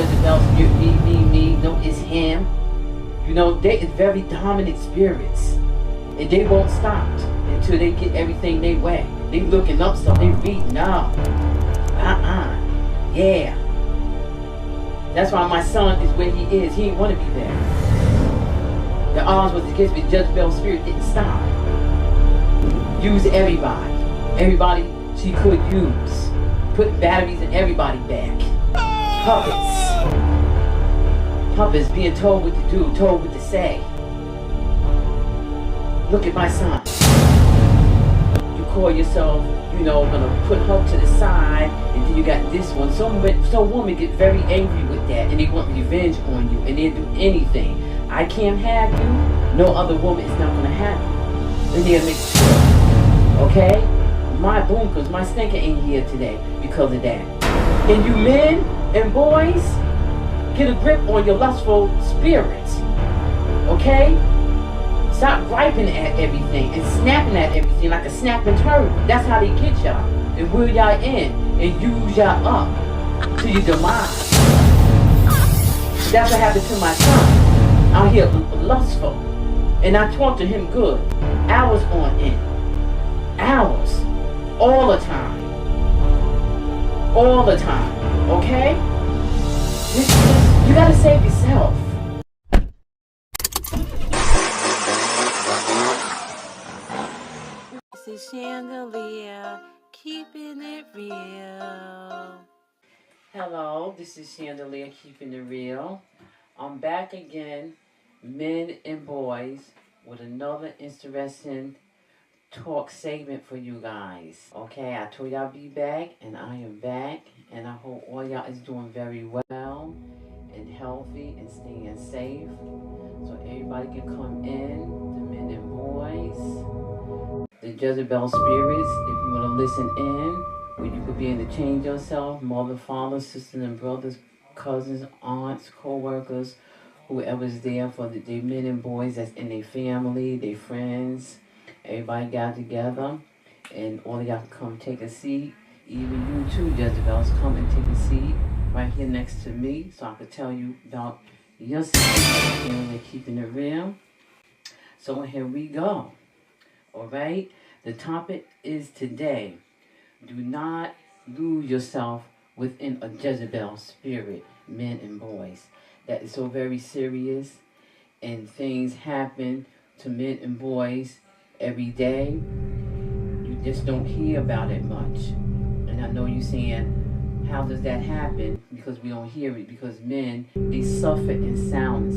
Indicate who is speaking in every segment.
Speaker 1: Jezebel spirit, me, no, it's him. You know, they is very dominant spirits. And they won't stop until they get everything they way. They looking up stuff, they reading up. Yeah. That's why my son is where he is. He didn't want to be there. The odds was against me. Jezebel spirit didn't stop. Use everybody. Everybody she could use. Put batteries in everybody back. Puppets. Puppets being told what to do, told what to say. Look at my son. You call yourself, you know, gonna put her to the side, and then you got this one. Some women get very angry with that, and they want revenge on you, and they'll do anything. I can't have you. No other woman is not gonna have you. And they'll make sure. Okay? My bunkers, my stinker ain't here today because of that. And you men and boys, get a grip on your lustful spirits. Okay? Stop griping at everything and snapping at everything like a snapping turtle. That's how they get y'all. And wheel y'all in and use y'all up to your demise. That's what happened to my son. Out here lustful. And I talked to him good. Hours on end. Hours. All the time. All the time. Okay? You gotta save yourself.
Speaker 2: This is Chandelier, keeping it real.
Speaker 1: Hello, this is Chandelier, keeping it real. I'm back again, men and boys, with another interesting talk segment for you guys. Okay, I told y'all be back, and I am back, and I hope all y'all is doing very well and healthy and staying safe, so everybody can come in, the men and boys, the Jezebel spirits, if you want to listen in, where you could be able to change yourself, mother, father, sisters and brothers, cousins, aunts, co-workers, whoever's there for their men and boys that's in their family, their friends. Everybody got together, and all of y'all can come take a seat. Even you too, Jezebels, come and take a seat right here next to me, so I could tell you about yourself and keeping it real. So here we go. All right. The topic is today: do not lose yourself within a Jezebel spirit, men and boys. That is so very serious, and things happen to men and boys every day. You just don't hear about it much. And I know you're saying, how does that happen? Because we don't hear it. Because men, they suffer in silence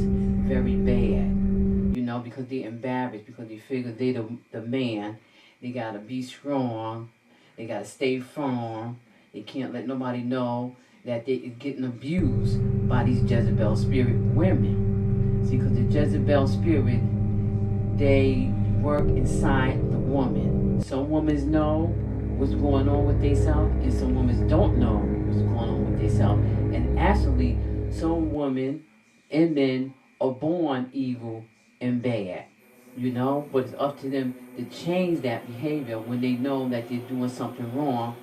Speaker 1: very bad. You know, because they're embarrassed. Because they figure they're the man. They got to be strong. They got to stay firm. They can't let nobody know that they're getting abused by these Jezebel spirit women. See, because the Jezebel spirit, they work inside the woman. Some women know what's going on with themselves, and some women don't know what's going on with themselves. And actually, some women and men are born evil and bad, you know, but it's up to them to change that behavior when they know that they're doing something wrong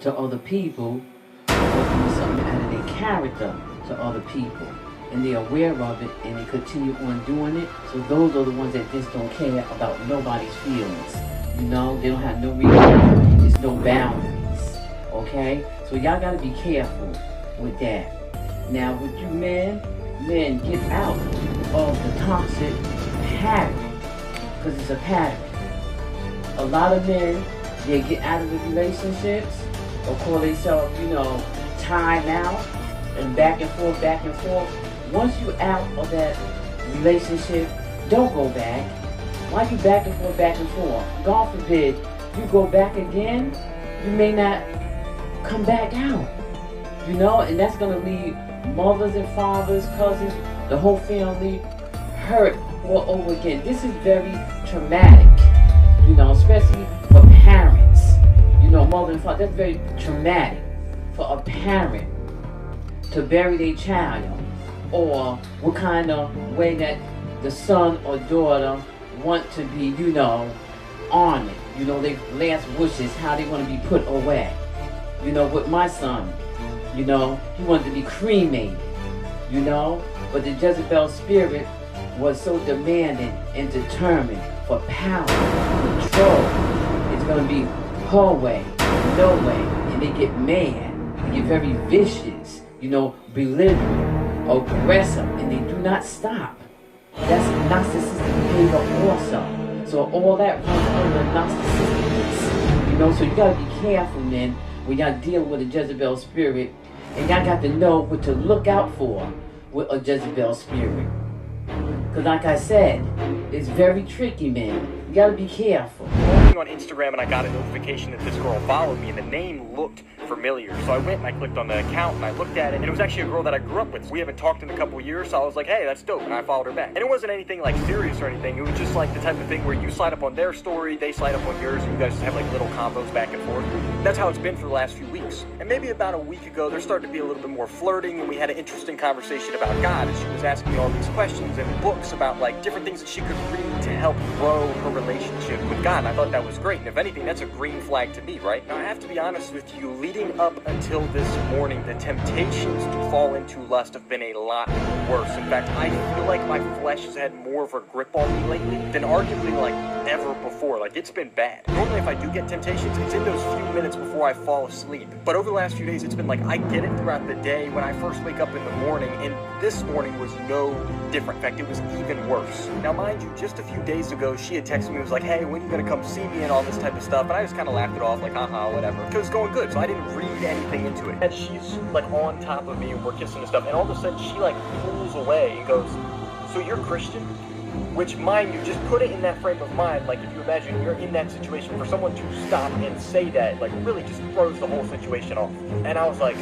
Speaker 1: to other people, or doing something out of their character to other people. And they're aware of it, and they continue on doing it. So those are the ones that just don't care about nobody's feelings. You know, they don't have no reason. There's no boundaries. Okay? So y'all gotta be careful with that. Now, with you men, get out of the toxic pattern. Because it's a pattern. A lot of men, they get out of the relationships, or call themselves, you know, time out, and back and forth, back and forth. Once you out of that relationship, don't go back. Why you back and forth, back and forth? God forbid, you go back again, you may not come back out. You know, and that's going to leave mothers and fathers, cousins, the whole family hurt all over again. This is very traumatic, you know, especially for parents. You know, mother and father, that's very traumatic for a parent to bury their child, or what kind of way that the son or daughter want to be, you know, honored. You know, their last wishes, how they want to be put away. You know, with my son, You know, he wanted to be cremated, you know. But the Jezebel spirit was so demanding and determined for power, control. It's going to be her way, no way. And they get mad. They get very vicious, you know, belittling, aggressive, and they do not stop. That's narcissistic behavior also. So all that runs under narcissistic. You know, so you gotta be careful, man, when y'all dealing with a Jezebel spirit, and y'all got to know what to look out for with a Jezebel spirit. Because like I said, it's very tricky, man. You gotta be careful.
Speaker 3: On Instagram, and I got a notification that this girl followed me, and the name looked familiar. So I went and I clicked on the account and I looked at it, and it was actually a girl that I grew up with. We haven't talked in a couple of years, so I was like, hey, that's dope, and I followed her back. And it wasn't anything like serious or anything. It was just like the type of thing where you slide up on their story, they slide up on yours, and you guys just have like little combos back and forth. That's how it's been for the last few weeks. And maybe about a week ago, there started to be a little bit more flirting, and we had an interesting conversation about God, and she was asking me all these questions and books about like different things that she could read to help grow her relationship with God. And I thought that was great, and if anything, that's a green flag to me, right? Now I have to be honest with you, leading up until this morning, the temptations to fall into lust have been a lot worse. In fact, I feel like my flesh has had more of a grip on me lately than arguably like ever before. Like, it's been bad. Normally if I do get temptations, it's in those few minutes before I fall asleep. But over the last few days, it's been like I get it throughout the day when I first wake up in the morning, and this morning was no different. In fact, it was even worse. Now mind you, just a few days ago, she had texted me, was like, hey, when are you gonna come see me and all this type of stuff, and I just kind of laughed it off, like, haha, whatever, because it's going good, so I didn't read anything into it. And she's like on top of me, and we're kissing and stuff, and all of a sudden she like pulls away and goes, so you're Christian? Which, mind you, just put it in that frame of mind, like if you imagine you're in that situation, for someone to stop and say that, like really just throws the whole situation off. And I was like,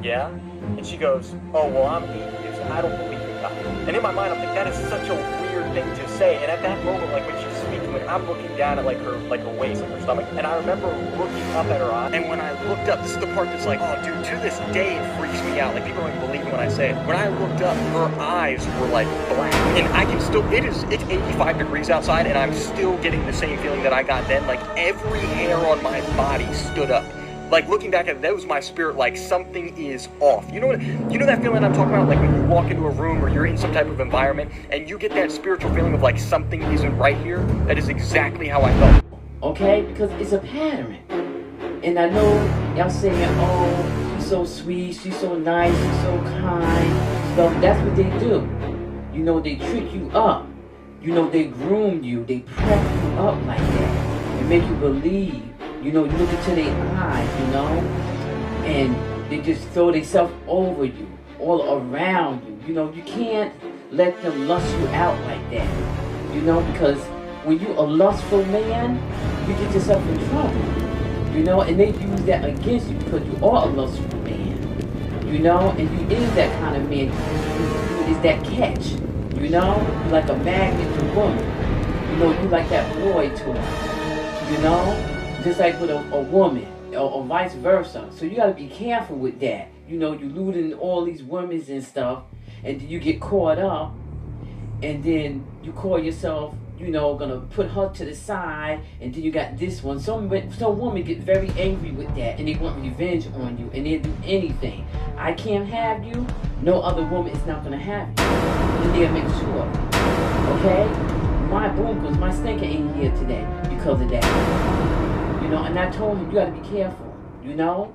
Speaker 3: yeah? And she goes, oh, well, I'm atheist, I don't believe in God. And in my mind, I'm thinking, that is such a weird thing to say. And at that moment, like when she's speaking, like, I'm looking down at like her waist, like her stomach, and I remember looking up at her eye. And when I looked up, this is the part that's like, oh, dude, to this day it freaks me out. Like, people don't even believe me when I say it. When I looked up, her eyes were like black, and I can still, it's 85 degrees outside, and I'm still getting the same feeling that I got then. Like, every hair on my body stood up. Like, looking back at it, that was my spirit, like, something is off. You know that feeling I'm talking about? Like, when you walk into a room or you're in some type of environment, and you get that spiritual feeling of, like, something isn't right here? That is exactly how I felt.
Speaker 1: Okay? Because it's a pattern. And I know y'all saying, oh, she's so sweet, she's so nice, she's so kind. So that's what they do. You know, they trick you up. You know, they groom you. They prep you up like that. They make you believe. You know, you look into their eyes, you know, and they just throw themselves over you, all around you. You know, you can't let them lust you out like that, you know, because when you're a lustful man, you get yourself in trouble, you know, and they use that against you because you are a lustful man, you know, and you is that kind of man. You is that catch, you know, you're like a magnet to woman, you know, you like that boy to her, you know. Just like with a woman, or vice versa. So you gotta be careful with that. You know, you looting all these women and stuff, and you get caught up, and then you call yourself, you know, gonna put her to the side, and then you got this one. Some women get very angry with that, and they want revenge on you, and they'll do anything. I can't have you, no other woman is not gonna have you. And they'll make sure, okay? My boomers, my stinker ain't here today because of that. You know, and I told him, you gotta be careful, you know?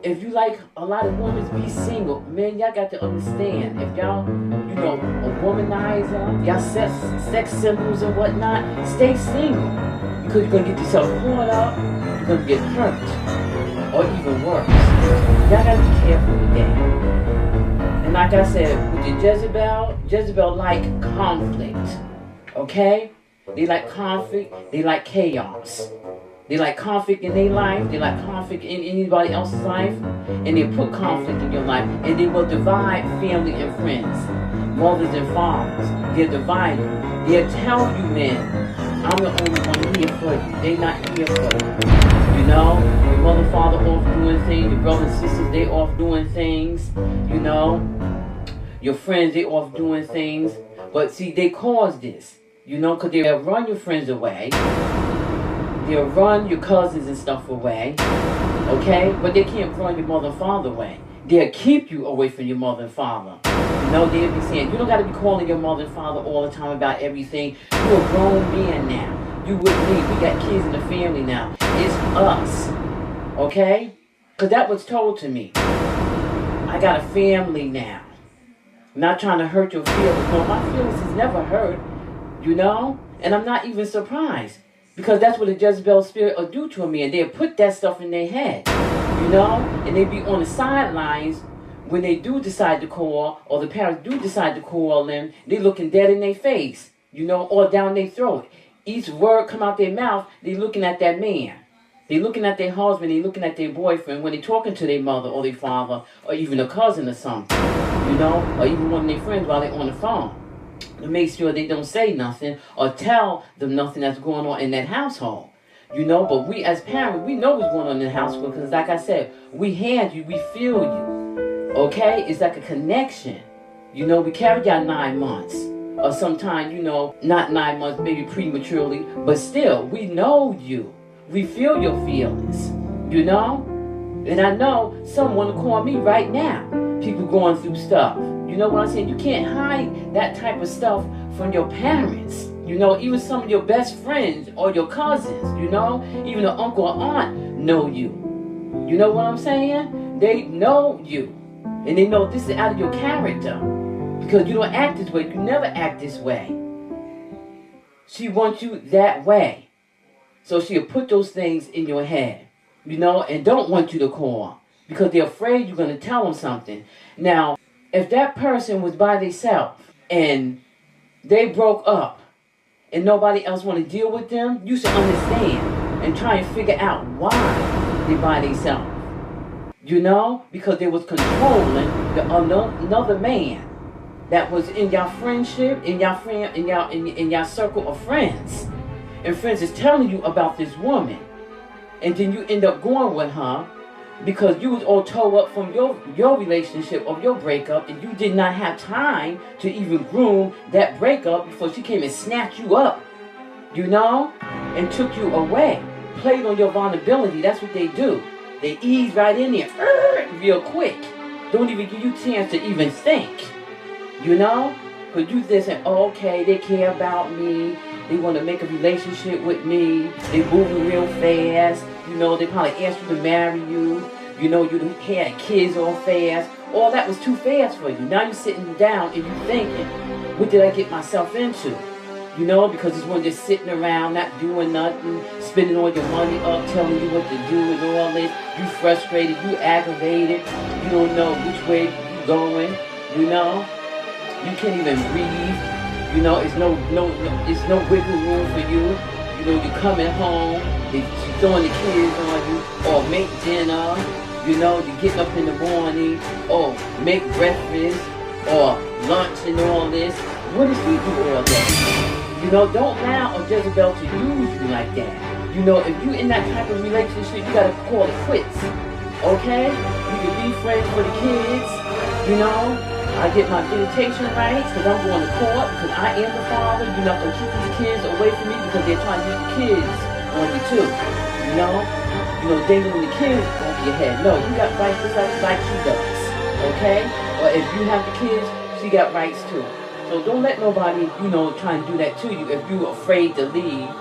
Speaker 1: If you like a lot of women be single, man, y'all got to understand. If y'all, you know, a womanizer, y'all sex symbols and whatnot, stay single. Because you're gonna get yourself caught up, you're gonna get hurt, or even worse. Y'all gotta be careful with that. And like I said, with your Jezebel like conflict, okay? They like conflict, they like chaos. They like conflict in their life, they like conflict in anybody else's life, and they put conflict in your life, and they will divide family and friends, mothers and fathers. They'll divide you. They'll tell you, man, I'm the only one here for you. They not here for you. You know, your mother, father off doing things, your brothers and sisters, they off doing things, you know. Your friends, they off doing things. But see, they cause this. You know, because they'll run your friends away. They'll run your cousins and stuff away, okay? But they can't run your mother and father away. They'll keep you away from your mother and father. They'll be saying, you don't got to be calling your mother and father all the time about everything. You're a grown man now. You with me. We got kids in the family now. It's us, okay? Because that was told to me. I got a family now. I'm not trying to hurt your feelings. No, my feelings is never hurt, And I'm not even surprised. Because that's what the Jezebel spirit will do to me. And they'll put that stuff in their head, And they be on the sidelines when they do decide to call, or the parents do decide to call them. They looking dead in their face, or down their throat. Each word come out their mouth, they looking at that man. They looking at their husband, they looking at their boyfriend when they talking to their mother or their father or even a cousin or something, or even one of their friends while they're on the phone. To make sure they don't say nothing or tell them nothing that's going on in that household. But we as parents, we know what's going on in the household because like I said, we hand you, we feel you. Okay? It's like a connection. We carry y'all 9 months. Or sometimes, not 9 months, maybe prematurely, but still, we know you. We feel your feelings, And I know someone will call me right now. People going through stuff. You know what I'm saying? You can't hide that type of stuff from your parents. Even some of your best friends or your cousins, even an uncle or aunt know you. You know what I'm saying? They know you. And they know this is out of your character. Because you don't act this way. You never act this way. She wants you that way. So she'll put those things in your head, and don't want you to call. Because they're afraid you're going to tell them something. Now, if that person was by themselves and they broke up and nobody else want to deal with them, you should understand and try and figure out why they by themselves. Because they was controlling another man that was in your friendship, in your circle of friends. And friends is telling you about this woman. And then you end up going with her because you was all tore up from your relationship or your breakup, and you did not have time to even groom that breakup before she came and snatched you up, and took you away. Played on your vulnerability. That's what they do. They ease right in there real quick. Don't even give you a chance to even think. Because you just say, oh, okay, they care about me. They want to make a relationship with me. They moving real fast. They probably asked you to marry you. You had kids all fast. All that was too fast for you. Now you're sitting down and you're thinking, what did I get myself into? Because it's one just sitting around, not doing nothing, spending all your money up, telling you what to do and all this. You frustrated, you aggravated. You don't know which way you're going. You can't even breathe. It's no wiggle room for you. You're coming home, they're throwing the kids on you, or make dinner. You're getting up in the morning, or make breakfast, or lunch and all this. What does he do all day? Don't allow a Jezebel to use you like that. If you in that type of relationship, you gotta call it quits. Okay? You can be friends with the kids, I get my visitation rights because I'm going to court because I am the father. You're not going to keep these kids away from me because they're trying to use the kids on you too. Dangling the kids over your head. No, you got rights just like she does. Okay? Or if you have the kids, she got rights too. So don't let nobody, try and do that to you. If you're afraid to leave,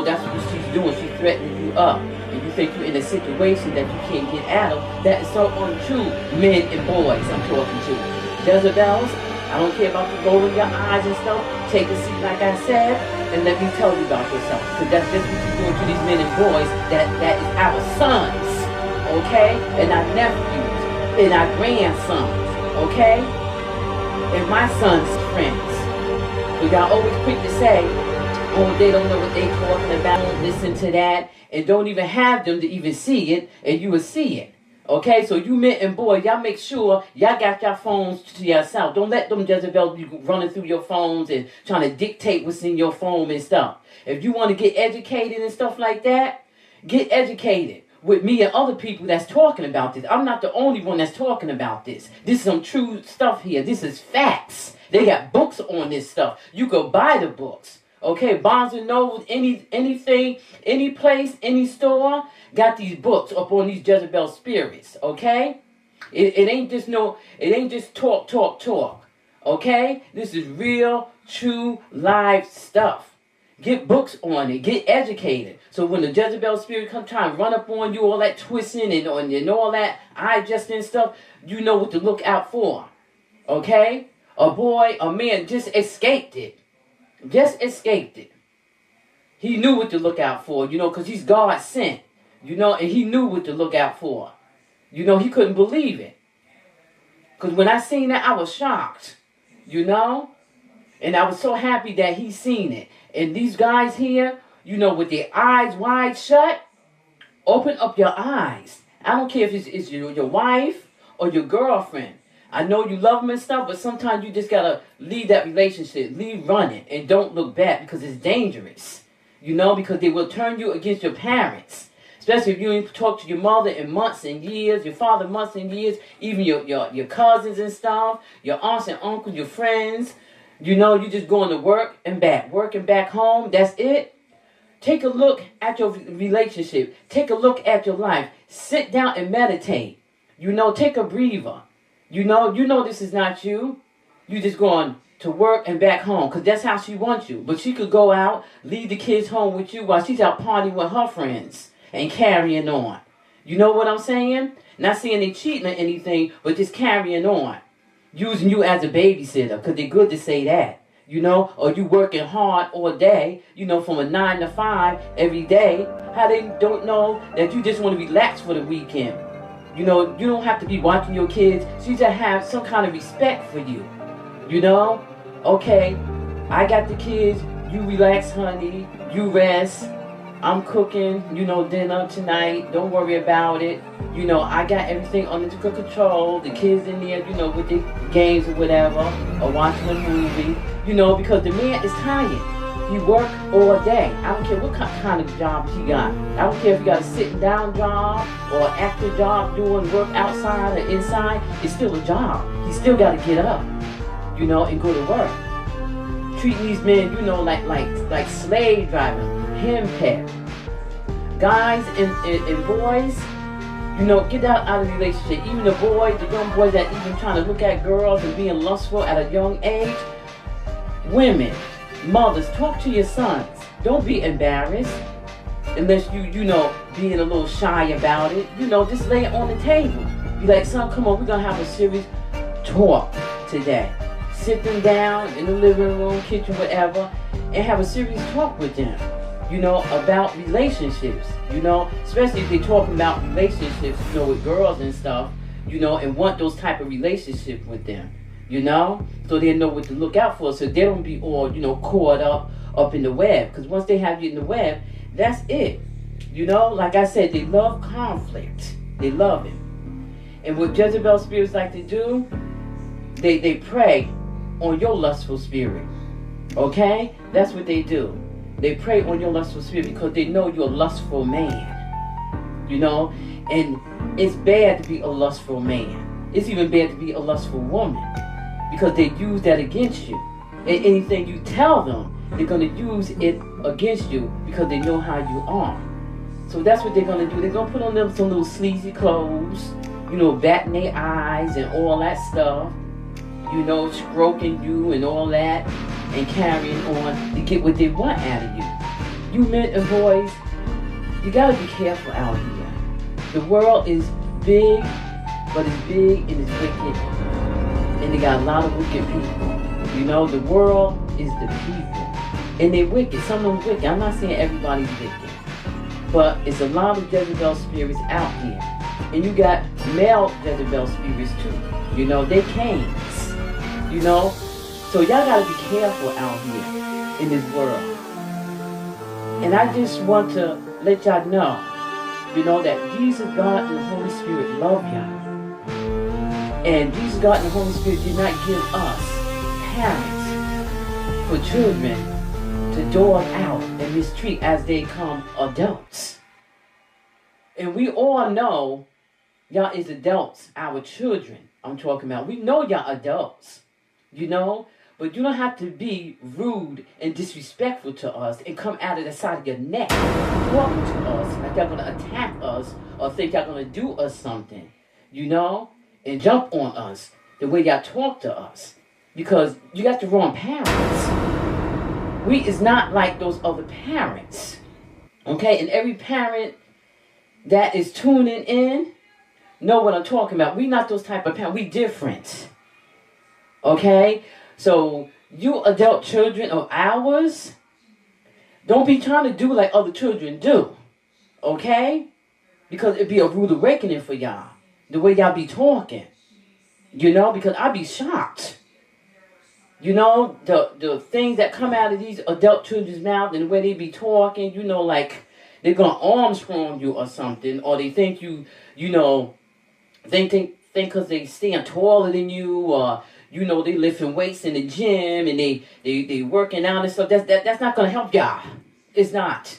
Speaker 1: that's what she's doing. She's threatening you up. And you think you're in a situation that you can't get out of. That is so untrue. Men and boys I'm talking to. Jezebels, I don't care about the gold in your eyes and stuff. Take a seat like I said, and let me tell you about yourself. Because that's just what you're doing to these men and boys. That is our sons, okay? And our nephews, and our grandsons, okay? And my son's friends. So y'all always quick to say, oh, they don't know what they talking about. Don't listen to that. And don't even have them to even see it, and you will see it. Okay, so you men and boys, y'all make sure y'all got your phones to yourself. Don't let them Jezebels be running through your phones and trying to dictate what's in your phone and stuff. If you want to get educated and stuff like that, get educated with me and other people that's talking about this. I'm not the only one that's talking about this. This is some true stuff here. This is facts. They got books on this stuff. You could buy the books. Okay, Barnes and Noble, anything, any place, any store, got these books up on these Jezebel spirits. Okay, it ain't just talk. Okay, this is real, true, live stuff. Get books on it. Get educated. So when the Jezebel spirit come try and run up on you, all that twisting and all that eye adjusting stuff, you know what to look out for. Okay? A boy, a man just escaped it. Just escaped it. He knew what to look out for, because he's God sent. And he knew what to look out for. He couldn't believe it. Because when I seen that, I was shocked. And I was so happy that he seen it. And these guys here, with their eyes wide shut, open up your eyes. I don't care if it's your wife or your girlfriend. I know you love them and stuff, but sometimes you just got to leave that relationship. Leave running and don't look back because it's dangerous. Because they will turn you against your parents. Especially if you ain't talked to your mother in months and years, your father months and years, even your cousins and stuff, your aunts and uncles, your friends. You just going to work and back home. That's it. Take a look at your relationship. Take a look at your life. Sit down and meditate. Take a breather. You know this is not you. You just going to work and back home because that's how she wants you. But she could go out, leave the kids home with you while she's out partying with her friends and carrying on. You know what I'm saying? Not saying they cheating or anything, but just carrying on. Using you as a babysitter, because they're good to say that, or you working hard all day, from a 9 to 5 every day. How they don't know that you just want to relax for the weekend. You don't have to be watching your kids. She just have some kind of respect for you. Okay, I got the kids, you relax, honey, you rest. I'm cooking, dinner tonight. Don't worry about it. I got everything under control. The kids in there, with the games or whatever, or watching a movie. Because the man is tired. He work all day. I don't care what kind of job he got. I don't care if he got a sitting down job or an active job doing work outside or inside. It's still a job. He still got to get up, and go to work. Treating these men, like slave driving. Henpecked. Guys and boys, get out of the relationship. Even the young boys that even trying to look at girls and being lustful at a young age. Women, mothers, talk to your sons. Don't be embarrassed unless you being a little shy about it. Just lay it on the table. Be like, son, come on, we're going to have a serious talk today. Sit them down in the living room, kitchen, whatever, and have a serious talk with them. About relationships, especially if they're talking about relationships, with girls and stuff, and want those type of relationships with them, so they know what to look out for, so they don't be all, caught up in the web, because once they have you in the web, that's it, like I said, they love conflict, they love it, and what Jezebel spirits like to do, they prey on your lustful spirit, okay, that's what they do. They prey on your lustful spirit because they know you're a lustful man. And it's bad to be a lustful man. It's even bad to be a lustful woman because they use that against you. And anything you tell them, they're going to use it against you because they know how you are. So that's what they're going to do. They're going to put on them some little sleazy clothes, batting their eyes and all that stuff, stroking you and all that. And carrying on to get what they want out of you. You men and boys, you gotta be careful out here. The world is big, but it's big and it's wicked. And they got a lot of wicked people. The world is the people. And they're wicked. Some of them wicked. I'm not saying everybody's wicked. But it's a lot of Jezebel spirits out here. And you got male Jezebel spirits too. They canes. So y'all gotta be careful out here in this world. And I just want to let y'all know, that Jesus, God, and the Holy Spirit love y'all. And Jesus, God, and the Holy Spirit did not give us parents for children to dog out and mistreat as they become adults. And we all know y'all is adults, our children I'm talking about. We know y'all adults, But you don't have to be rude and disrespectful to us and come out of the side of your neck talking to us like you're going to attack us or think you're going to do us something, you know, and jump on us the way y'all talk to us. Because you got the wrong parents. We is not like those other parents. Okay? And every parent that is tuning in know what I'm talking about. We not those type of parents. We different. Okay? So, you adult children of ours, don't be trying to do like other children do. Okay? Because it'd be a rude awakening for y'all. The way y'all be talking. You know? Because I'd be shocked. You know, the things that come out of these adult children's mouth and the way they be talking, you know, like they're going to Armstrong you or something. Or they think you know, think because they stand taller than you, or, you know, they lifting weights in the gym and they working out and stuff. That's not going to help y'all. It's not.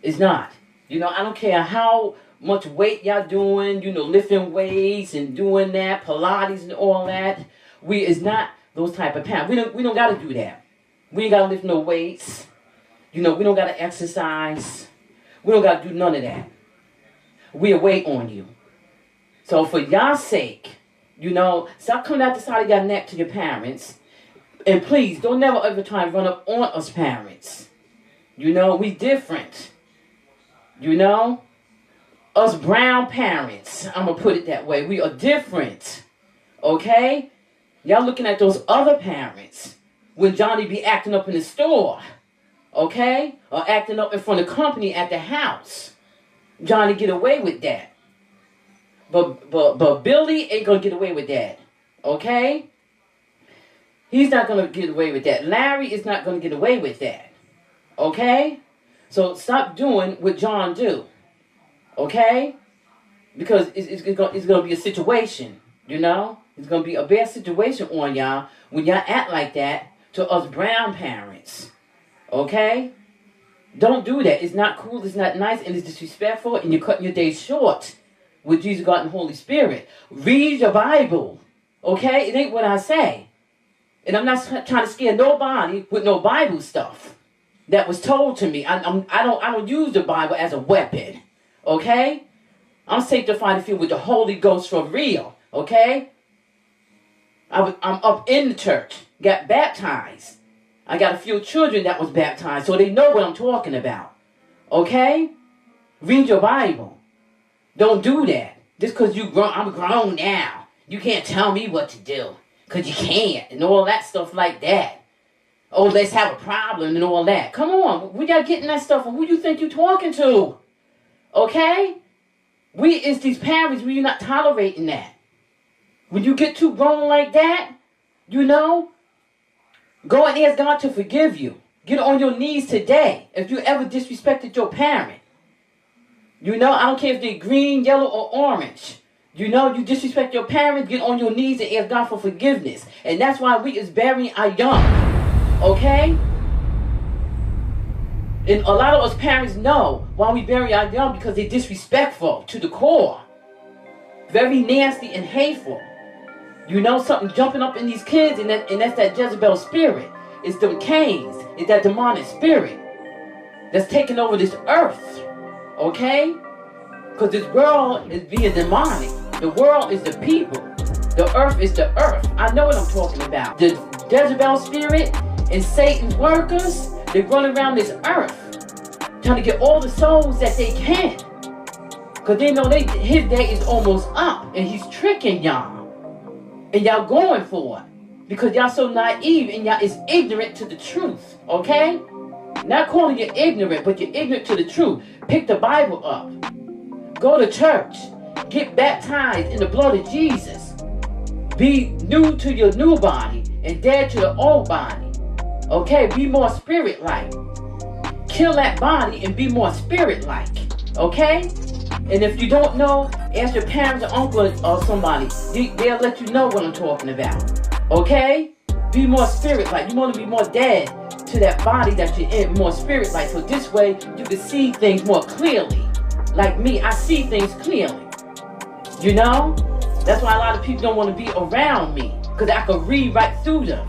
Speaker 1: It's not. You know, I don't care how much weight y'all doing, you know, lifting weights and doing that, Pilates and all that. It's not those type of parents. We don't got to do that. We ain't got to lift no weights. You know, we don't got to exercise. We don't got to do none of that. We'll wait on you. So for y'all's sake, you know, stop coming out the side of your neck to your parents. And please, don't never ever try and run up on us parents. You know, we different. You know? Us brown parents, I'm going to put it that way. We are different. Okay? Y'all looking at those other parents when Johnny be acting up in the store. Okay? Or acting up in front of company at the house. Johnny get away with that. But Billy ain't going to get away with that. Okay? He's not going to get away with that. Larry is not going to get away with that. Okay? So stop doing what John do. Okay? Because it's going to be a situation. You know? It's going to be a bad situation on y'all when y'all act like that to us brown parents. Okay? Don't do that. It's not cool. It's not nice. And it's disrespectful. And you're cutting your days short with Jesus, God, and Holy Spirit. Read your Bible. Okay? It ain't what I say. And I'm not trying to scare nobody with no Bible stuff that was told to me. I don't use the Bible as a weapon. Okay? I'm sanctified and filled with the Holy Ghost for real. Okay? I'm up in the church, got baptized. I got a few children that was baptized, so they know what I'm talking about. Okay? Read your Bible. Don't do that. Just because I'm grown now. You can't tell me what to do. Because you can't. And all that stuff like that. Oh, let's have a problem and all that. Come on. We got to get in that stuff. Who you think you're talking to? Okay? It's these parents, we're not tolerating that. When you get too grown like that, you know, go and ask God to forgive you. Get on your knees today if you ever disrespected your parent. You know, I don't care if they're green, yellow, or orange. You know, you disrespect your parents, get on your knees and ask God for forgiveness. And that's why we is burying our young. Okay? And a lot of us parents know why we bury our young, because they're disrespectful to the core. Very nasty and hateful. You know, something jumping up in these kids, and that's that Jezebel spirit. It's them Cains. It's that demonic spirit that's taking over this earth. Okay? Because this world is being demonic. The world is the people. The earth is the earth. I know what I'm talking about. The Jezebel spirit and Satan's workers, they run around this earth trying to get all the souls that they can. Because they know his day is almost up, and he's tricking y'all. And y'all going for it. Because y'all so naive and y'all is ignorant to the truth. Okay? Not calling you ignorant, but you're ignorant to the truth. Pick the Bible up. Go to church. Get baptized in the blood of Jesus. Be new to your new body and dead to the old body. Okay? Be more spirit-like. Kill that body and be more spirit-like. Okay? And if you don't know, ask your parents or uncle or somebody. They'll let you know what I'm talking about. Okay? Be more spirit-like. You want to be more dead to that body that you're in, more spirit-like. So this way, you can see things more clearly. Like me, I see things clearly. You know? That's why a lot of people don't want to be around me. Because I can read right through them.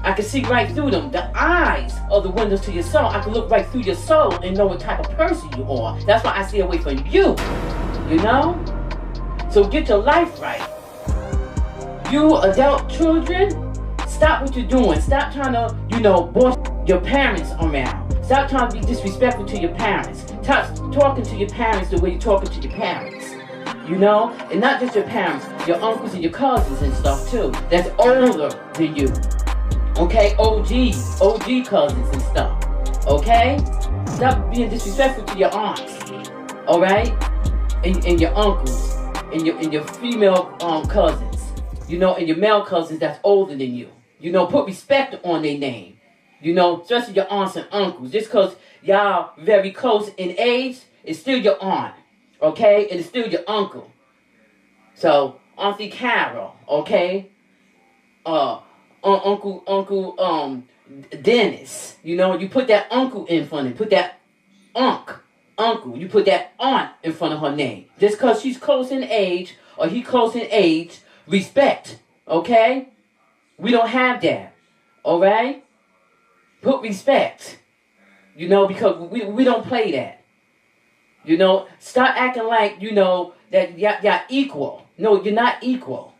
Speaker 1: I can see right through them. The eyes are the windows to your soul. I can look right through your soul and know what type of person you are. That's why I stay away from you. You know? So get your life right. You adult children, stop what you're doing. Stop trying to, boss your parents around. Stop trying to be disrespectful to your parents. Stop talking to your parents the way you're talking to your parents. You know? And not just your parents, your uncles and your cousins and stuff too. That's older than you. Okay? OG cousins and stuff. Okay? Stop being disrespectful to your aunts. Alright? And your uncles. And your female cousins. And your male cousins that's older than you. Put respect on their name. Especially your aunts and uncles. Just because y'all very close in age, it's still your aunt. Okay? And it's still your uncle. So, Auntie Carol, okay? Uncle Dennis. You put that uncle in front of it. Put that uncle. You put that aunt in front of her name. Just because she's close in age or he close in age, respect. Okay? We don't have that. Alright? Put respect. Because we don't play that. Start acting like, that y'all equal. No, you're not equal.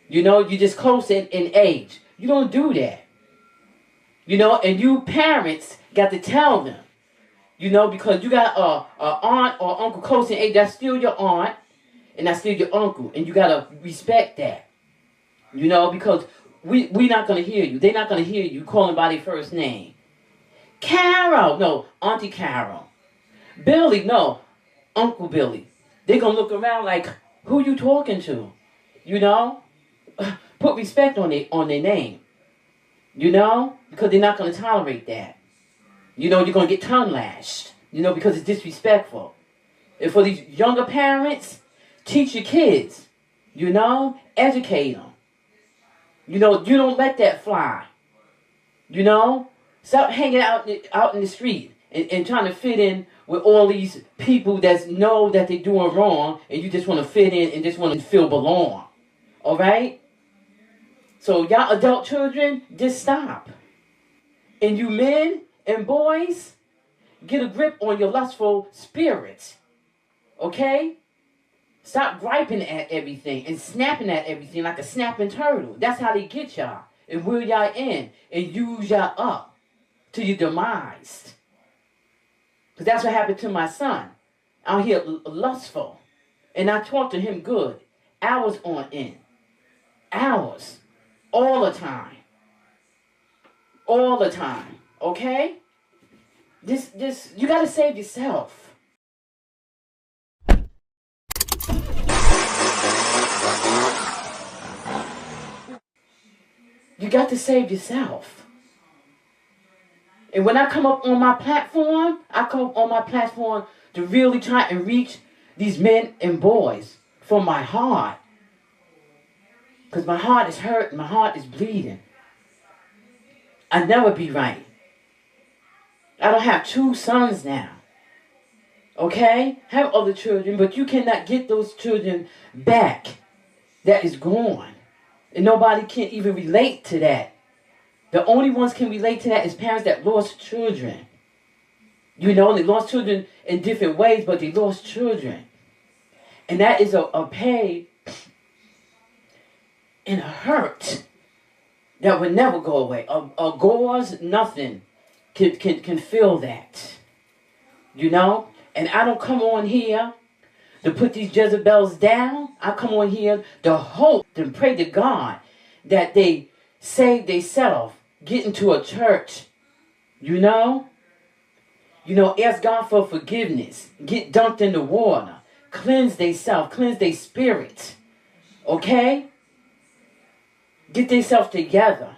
Speaker 1: You're just close in age. You don't do that. And you parents got to tell them. Because you got a aunt or uncle close in age, that's still your aunt. And that's still your uncle. And you got to respect that. Because we not going to hear you. They're not going to hear you calling by their first name. Carol. No, Auntie Carol. Billy. No, Uncle Billy. They're going to look around like, who you talking to? Put respect on their name. Because they're not going to tolerate that. You're going to get tongue lashed. Because it's disrespectful. And for these younger parents, teach your kids. Educate them. You don't let that fly. Stop hanging out in the street and trying to fit in with all these people that know that they're doing wrong and you just want to fit in and just want to feel belong. Alright? So y'all adult children, just stop. And you men and boys, get a grip on your lustful spirits. Okay? Stop griping at everything and snapping at everything like a snapping turtle. That's how they get y'all and reel y'all in and use y'all up to your demise. Because that's what happened to my son. Out here lustful. And I talked to him good. Hours on end. Hours. All the time. All the time. Okay? This, you got to save yourself. You got to save yourself. And when I come up on my platform, I come up on my platform to really try and reach these men and boys from my heart. Because my heart is hurt, my heart is bleeding. I'll never be right. I don't have 2 sons now. Okay? Have other children, but you cannot get those children back. That is gone. And nobody can even relate to that. The only ones can relate to that is parents that lost children. They lost children in different ways, but they lost children. And that is a pain and a hurt that will never go away. A gauze, nothing can fill that. And I don't come on here to put these Jezebels down. I come on here to hope and pray to God that they save themselves, get into a church. Ask God for forgiveness. Get dunked in the water. Cleanse themselves, cleanse their spirit. Okay? Get themselves together.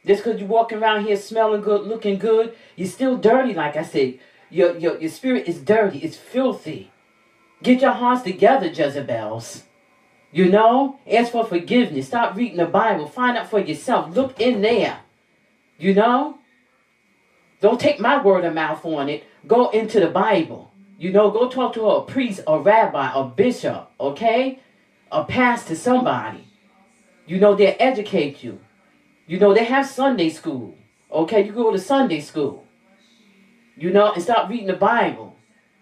Speaker 1: Just because you're walking around here smelling good, looking good, you're still dirty, like I said. Your spirit is dirty. It's filthy. Get your hearts together, Jezebels. Ask for forgiveness. Stop reading the Bible. Find out for yourself. Look in there. Don't take my word of mouth on it. Go into the Bible. Go talk to a priest, a rabbi, a bishop, okay? A pastor, somebody. They'll educate you. You know, they have Sunday school. Okay, you go to Sunday school. You know, and start reading the Bible.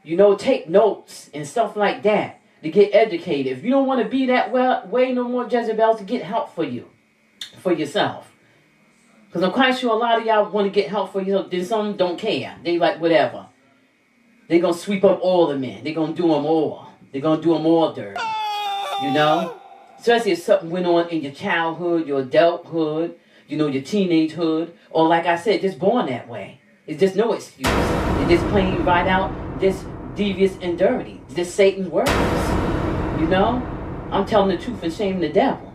Speaker 1: You know, take notes and stuff like that to get educated. If you don't want to be that way no more, Jezebel, to get help for you, for yourself. Because I'm quite sure a lot of y'all want to get help for yourself. Then some don't care. They like whatever. They're going to sweep up all the men. They're going to do them all. They're going to do them all dirty. You know? Especially if something went on in your childhood, your adulthood, you know, your teenagehood. Or like I said, just born that way. It's just no excuse. It's just plain right out, just devious and dirty. Just Satan's words. You know? I'm telling the truth and shaming the devil.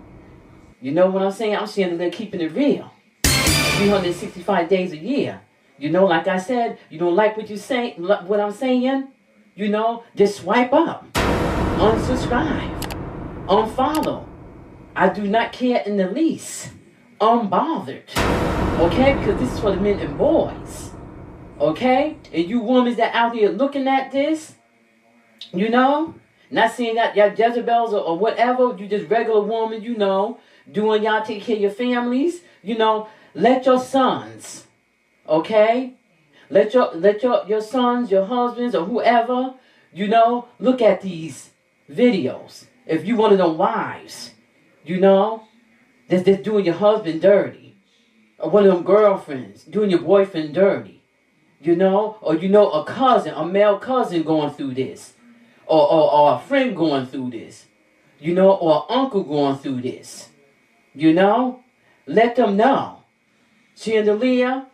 Speaker 1: You know what I'm saying? I'm saying that they're keeping it real. 365 days a year. You know, like I said, you don't like what you say, what I'm saying? You know, just swipe up. Unsubscribe. Unfollow. I do not care in the least. Unbothered. Okay? Because this is for the men and boys. Okay? And you women that out here looking at this, you know, not saying that y'all Jezebels or whatever, you just regular woman, you know, doing y'all take care of your families, you know, let your sons, okay? Let your sons, your husbands, or whoever, you know, look at these videos. If you one of them wives, you know, that's doing your husband dirty. Or one of them girlfriends doing your boyfriend dirty. You know, or you know a cousin, a male cousin going through this. Or a friend going through this. You know, or an uncle going through this. You know, let them know. Chandelier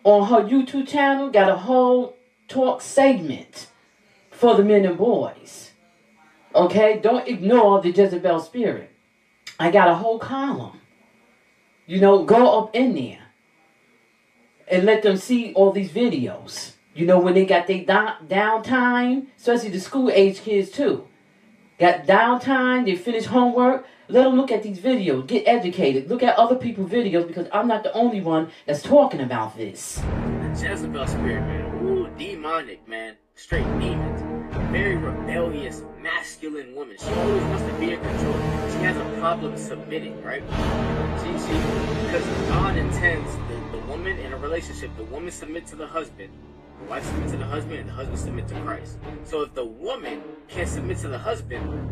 Speaker 1: on her YouTube channel got a whole talk segment for the men and boys. Okay? Don't ignore the Jezebel spirit. I got a whole column. You know, go up in there and let them see all these videos. You know, when they got their downtime, especially the school age kids too. Got downtime, they finish homework. Let them look at these videos. Get educated. Look at other people's videos because I'm not the only one that's talking about this.
Speaker 4: The Jezebel spirit, man. Ooh, demonic, man. Straight demons. Very rebellious, masculine woman. She always wants to be in control. She has a problem submitting, right? Because God intends the woman in a relationship, the woman submit to the husband, the wife submit to the husband, and the husband submit to Christ. So if the woman can't submit to the husband,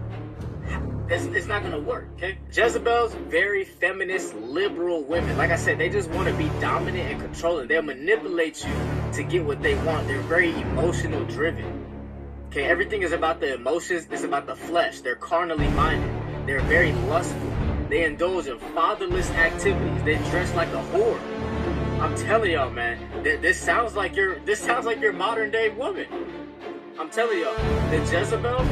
Speaker 4: it's not going to work, okay? Jezebel's very feminist, liberal women. Like I said, they just want to be dominant and controlling. They'll manipulate you to get what they want. They're very emotional driven. Okay, everything is about the emotions. It's about the flesh. They're carnally minded. They're very lustful. They indulge in fatherless activities. They dress like a whore. I'm telling y'all, man, this sounds like your modern day woman. I'm telling y'all, the Jezebel,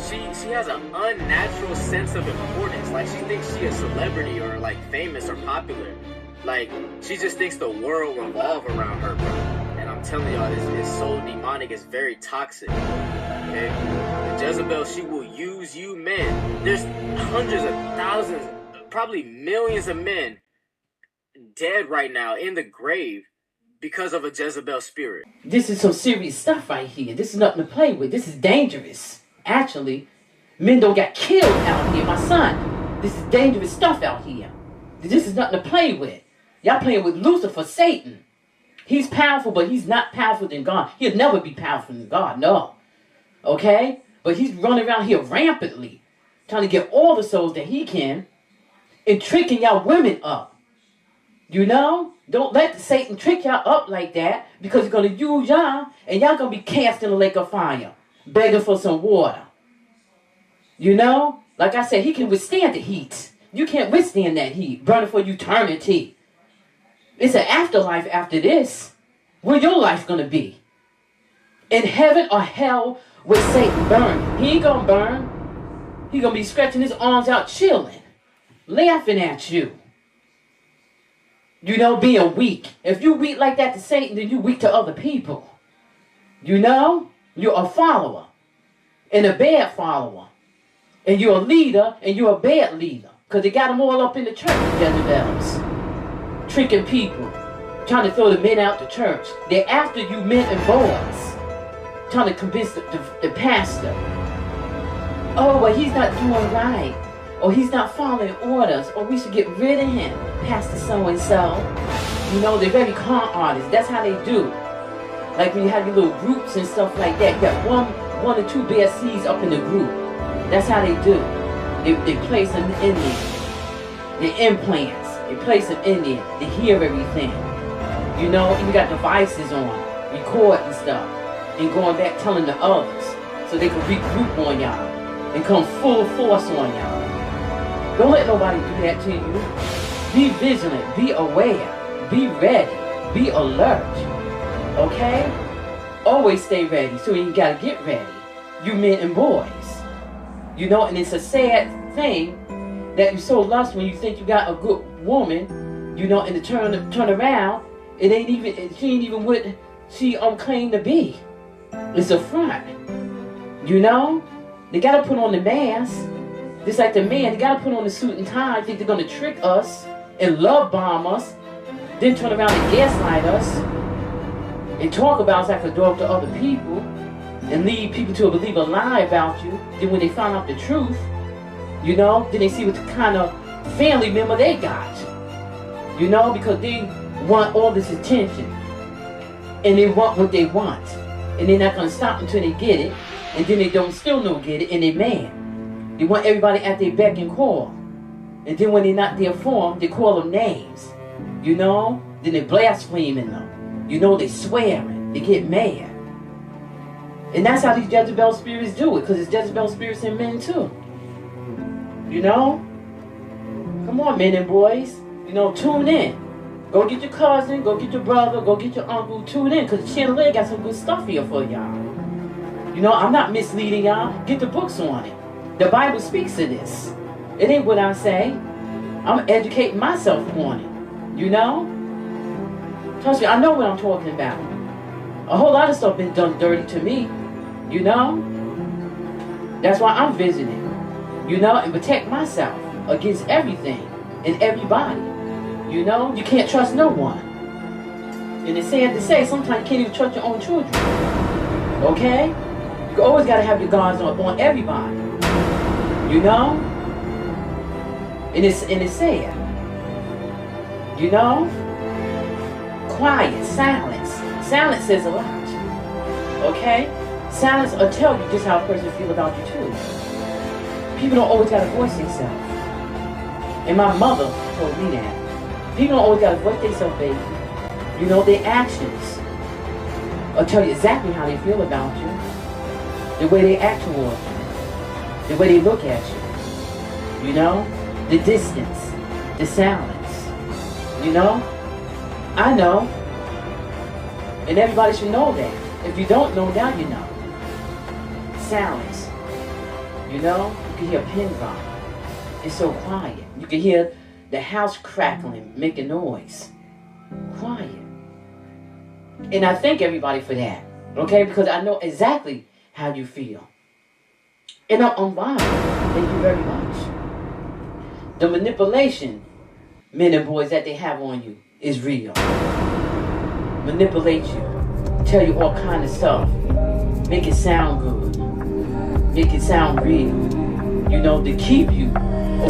Speaker 4: she has an unnatural sense of importance. Like, she thinks she a celebrity or like famous or popular. Like, she just thinks the world revolves around her, bro. And I'm telling y'all, it's so demonic. It's very toxic. Okay, the Jezebel, she will use you men. There's hundreds of thousands, probably millions of men dead right now in the grave because of a Jezebel spirit.
Speaker 1: This is some serious stuff right here. This is nothing to play with. This is dangerous. Actually, men don't get killed out here, my son. This is dangerous stuff out here. This is nothing to play with. Y'all playing with Lucifer, Satan. He's powerful, but he's not powerful than God. He'll never be powerful than God, no. Okay? But he's running around here rampantly, trying to get all the souls that he can, and tricking y'all women up. You know? Don't let Satan trick y'all up like that, because he's going to use y'all, and y'all going to be cast in a lake of fire, begging for some water. You know? Like I said, he can withstand the heat. You can't withstand that heat, burning for eternity. It's an afterlife after this. Where your life going to be? In heaven or hell with Satan burn? He ain't going to burn. He going to be stretching his arms out, chilling, laughing at you. You know, being weak. If you weak like that to Satan, then you weak to other people. You know? You're a follower. And a bad follower. And you're a leader, and you're a bad leader. Because they got them all up in the church, Jezebels. Tricking people. Trying to throw the men out the church. They're after you men and boys. Trying to convince the pastor. Oh, well, he's not doing right. or he's not following orders, or we should get rid of him, Pastor so-and-so. You know, they're very con artists. That's how they do. Like when you have your little groups and stuff like that, you got one or two bad seeds up in the group. That's how they do. They place them in there. The implants. They place them in there. They hear everything. You know, even got devices on, recording stuff, and going back telling the others so they can regroup on y'all and come full force on y'all. Don't let nobody do that to you. Be vigilant. Be aware. Be ready. Be alert. Okay? Always stay ready. So you gotta get ready. You men and boys. You know, and it's a sad thing that you so lust when you think you got a good woman, you know, and to turn around, she ain't even what she claimed to be. It's a front. You know? They gotta put on the mask. Just like the man, they gotta put on the suit and tie, think they're gonna trick us and love bomb us, then turn around and gaslight us and talk about us like a dog to other people and lead people to believe a lie about you. Then when they find out the truth, you know, then they see what kind of family member they got. You know, because they want all this attention and they want what they want, and they're not going to stop until they get it, and then they still don't get it, and they mad. They want everybody at their beck and call, and then when they're not there for them, they call them names. You know, then they blaspheming them. You know, they swearing, they get mad. And that's how these Jezebel spirits do it, because it's Jezebel spirits in men too. You know? Come on, men and boys. You know, tune in. Go get your cousin, go get your brother, go get your uncle, tune in, because the Chandelier got some good stuff here for y'all. You know, I'm not misleading y'all. Get the books on it. The Bible speaks to this. It ain't what I say. I'm educating myself on it. You know? Trust me, I know what I'm talking about. A whole lot of stuff been done dirty to me. You know? That's why I'm visiting. You know? And protect myself against everything and everybody. You know? You can't trust no one. And it's sad to say, sometimes you can't even trust your own children. Okay? You always got to have your guards on everybody. You know? And it's sad. You know? Quiet, silence. Silence says a lot. Okay? Silence will tell you just how a person feels about you too. People don't always got to voice themselves. And my mother told me that. People don't always got to voice themselves, baby. You know, their actions will tell you exactly how they feel about you. The way they act toward you. The way they look at you. You know? The distance. The silence. You know? I know. And everybody should know that. If you don't know, now you know. Silence. You know? You can hear a pin drop. It's so quiet. You can hear the house crackling, making noise. Quiet. And I thank everybody for that. Okay? Because I know exactly how you feel. And I'm unbothered. Thank you very much. The manipulation, men and boys, that they have on you is real. Manipulate you. Tell you all kind of stuff. Make it sound good. Make it sound real. You know, to keep you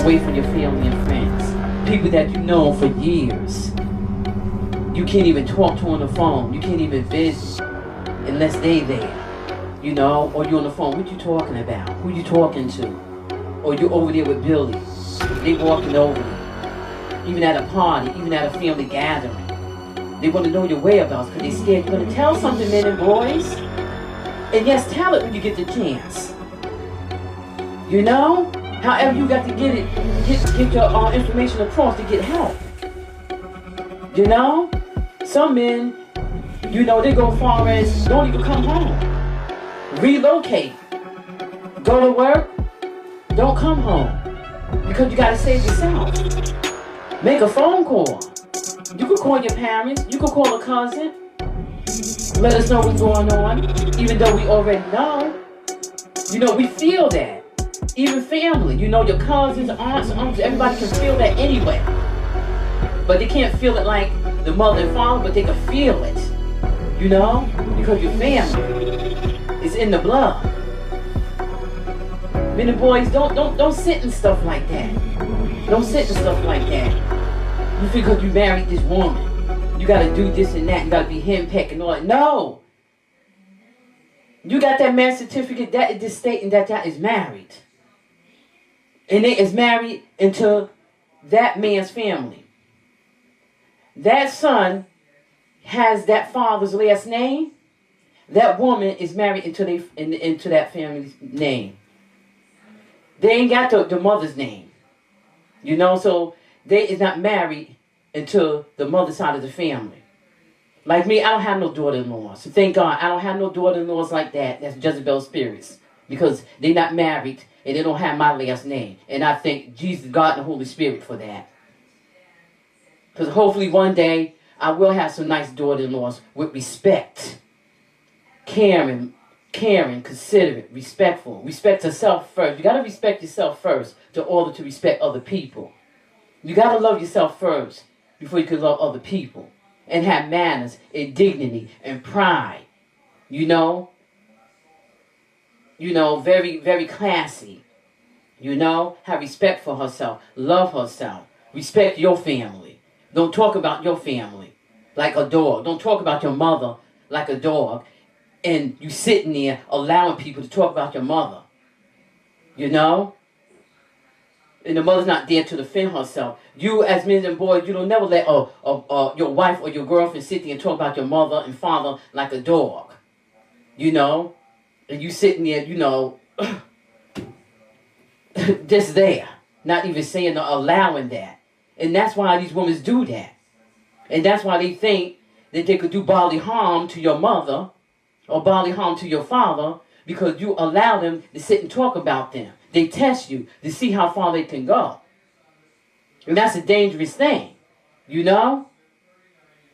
Speaker 1: away from your family and friends. People that you know for years. You can't even talk to on the phone. You can't even visit unless they there. You know, or you on the phone. What you talking about? Who you talking to? Or you over there with Billy. They walking over. Even at a party, even at a family gathering. They want to know your whereabouts because they're scared you're going to tell something, men and boys. And yes, tell it when you get the chance. You know? However you got to get it, get your information across to get help. You know? Some men, you know, they go far as don't even come home. Relocate. Go to work. Don't come home. Because you got to save yourself. Make a phone call. You could call your parents. You could call a cousin. Let us know what's going on. Even though we already know. You know, we feel that. Even family. You know, your cousins, aunts, uncles, everybody can feel that anyway. But they can't feel it like the mother and father, but they can feel it. You know? Because your family is in the blood. Men and boys, don't sit in stuff like that. Don't sit in stuff like that. You feel because you married this woman, you gotta do this and that, you gotta be henpecked and all that. No. You got that marriage certificate, that is just stating that that is married. And it is married into that man's family. That son has that father's last name. That woman is married into that family's name. They ain't got the mother's name. You know, so they is not married into the mother's side of the family. Like me, I don't have no daughter-in-laws. So thank God, I don't have no daughter-in-laws like that. That's Jezebel spirits. Because they're not married and they don't have my last name. And I thank Jesus, God, and the Holy Spirit for that. Because hopefully one day, I will have some nice daughter-in-laws with respect. Caring, considerate, respectful. Respect yourself first. You got to respect yourself first in order to respect other people. You got to love yourself first before you can love other people. And have manners and dignity and pride. You know, very, very classy. You know, have respect for herself. Love herself. Respect your family. Don't talk about your family like a dog. Don't talk about your mother like a dog. And you sitting there allowing people to talk about your mother. You know? And the mother's not there to defend herself. You, as men and boys, you don't never let your wife or your girlfriend sit there and talk about your mother and father like a dog. You know? And you sitting there, you know, just there. Not even saying or allowing that. And that's why these women do that. And that's why they think that they could do bodily harm to your mother or bodily harm to your father because you allow them to sit and talk about them. They test you to see how far they can go. And that's a dangerous thing, you know?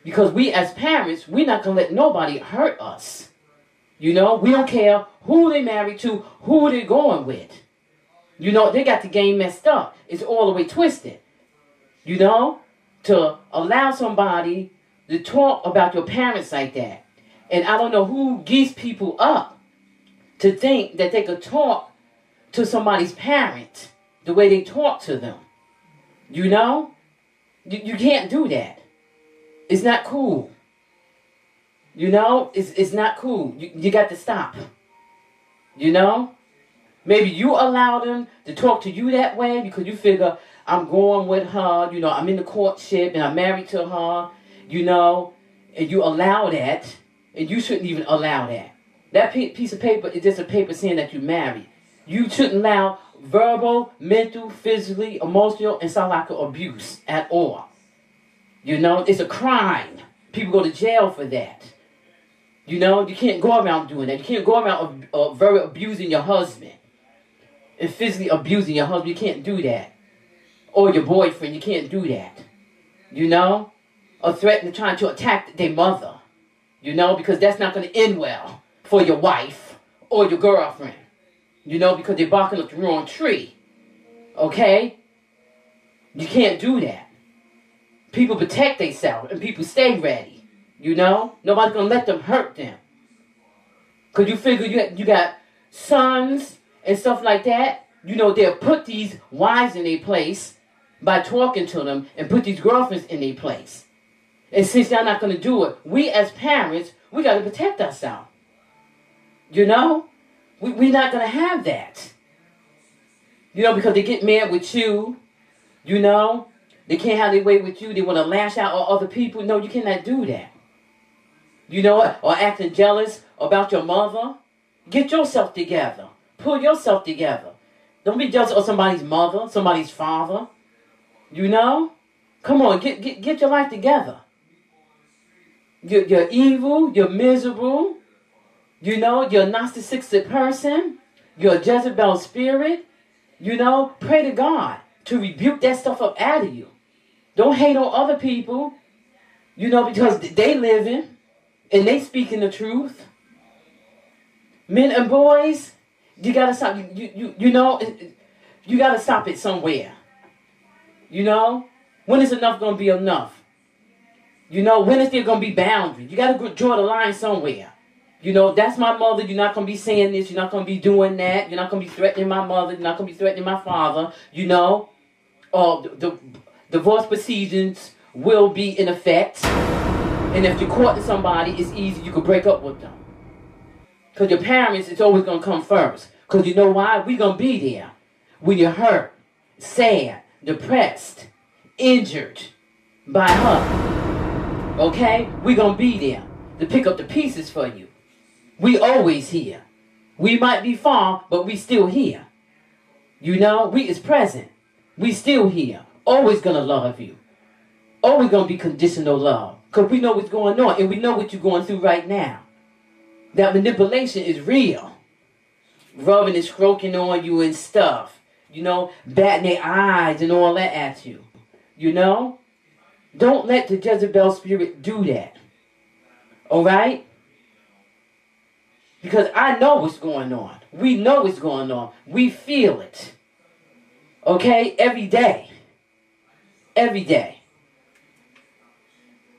Speaker 1: Because we as parents, we're not going to let nobody hurt us. You know, we don't care who they married to, who they're going with. You know, they got the game messed up. It's all the way twisted. You know, to allow somebody to talk about your parents like that. And I don't know who geeks people up to think that they could talk to somebody's parent the way they talk to them. You know? You can't do that. It's not cool. You know? It's not cool. You got to stop. You know? Maybe you allow them to talk to you that way because you figure, I'm going with her, you know, I'm in the courtship and I'm married to her, you know, and you allow that, and you shouldn't even allow that. That piece of paper is just a paper saying that you're married. You shouldn't allow verbal, mental, physically, emotional, and psychological abuse at all. You know, it's a crime. People go to jail for that. You know, you can't go around doing that. You can't go around verbally abusing your husband and physically abusing your husband. You can't do that. Or your boyfriend, you can't do that. You know? Or threatening trying to attack their mother. You know, because that's not going to end well for your wife or your girlfriend. You know, because they're barking up the wrong tree. Okay? You can't do that. People protect themselves and people stay ready. You know? Nobody's going to let them hurt them. Because you figure you got sons and stuff like that. You know, they'll put these wives in their place by talking to them and put these girlfriends in their place. And since they're not going to do it, we as parents, we got to protect ourselves. You know? We're not going to have that. You know, because they get mad with you. You know? They can't have their way with you. They want to lash out on other people. No, you cannot do that. You know what? Or acting jealous about your mother. Get yourself together. Pull yourself together. Don't be jealous of somebody's mother, somebody's father. You know? Come on, get your life together. You're evil, you're miserable. You know, you're a narcissistic person. You're a Jezebel spirit. You know, pray to God to rebuke that stuff up out of you. Don't hate on other people, you know, because they living and they speaking the truth. Men and boys, you got to stop. You know, you got to stop it somewhere. You know, when is enough going to be enough? You know, when is there going to be boundaries? You got to draw the line somewhere. You know, that's my mother. You're not going to be saying this. You're not going to be doing that. You're not going to be threatening my mother. You're not going to be threatening my father. You know, the divorce proceedings will be in effect. And if you're caught with somebody, it's easy. You could break up with them. Because your parents, it's always going to come first. Because you know why? We're going to be there. When you're hurt, sad, depressed, injured by her. Okay? We're going to be there to pick up the pieces for you. We always here. We might be far, but we still here. You know? We is present. We still here. Always going to love you. Always going to be conditional love. Because we know what's going on. And we know what you're going through right now. That manipulation is real. Rubbing and stroking on you and stuff. You know, batting their eyes and all that at you. You know? Don't let the Jezebel spirit do that. Alright? Because I know what's going on. We know what's going on. We feel it. Okay? Every day. Every day.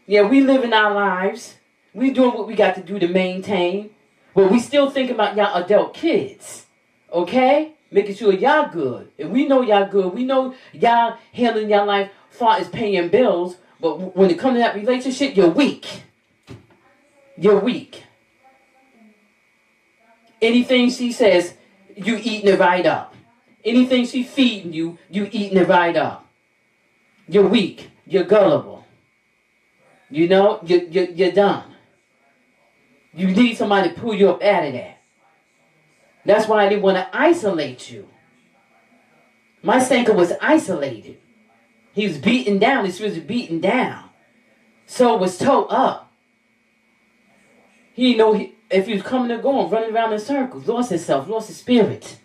Speaker 1: Yeah, we living our lives. We doing what we got to do to maintain. But we still thinking about y'all adult kids. Okay? Making sure y'all good. And we know y'all good. We know y'all handling y'all life far as paying bills. But when it comes to that relationship, you're weak. You're weak. Anything she says, you eating it right up. Anything she feeding you, you eating it right up. You're weak. You're gullible. You know, you're done. You need somebody to pull you up out of that. That's why they want to isolate you. My stinker was isolated. He was beaten down. His spirit was beaten down. So was towed up. He didn't know if he was coming or going, running around in circles. Lost himself, lost his spirit.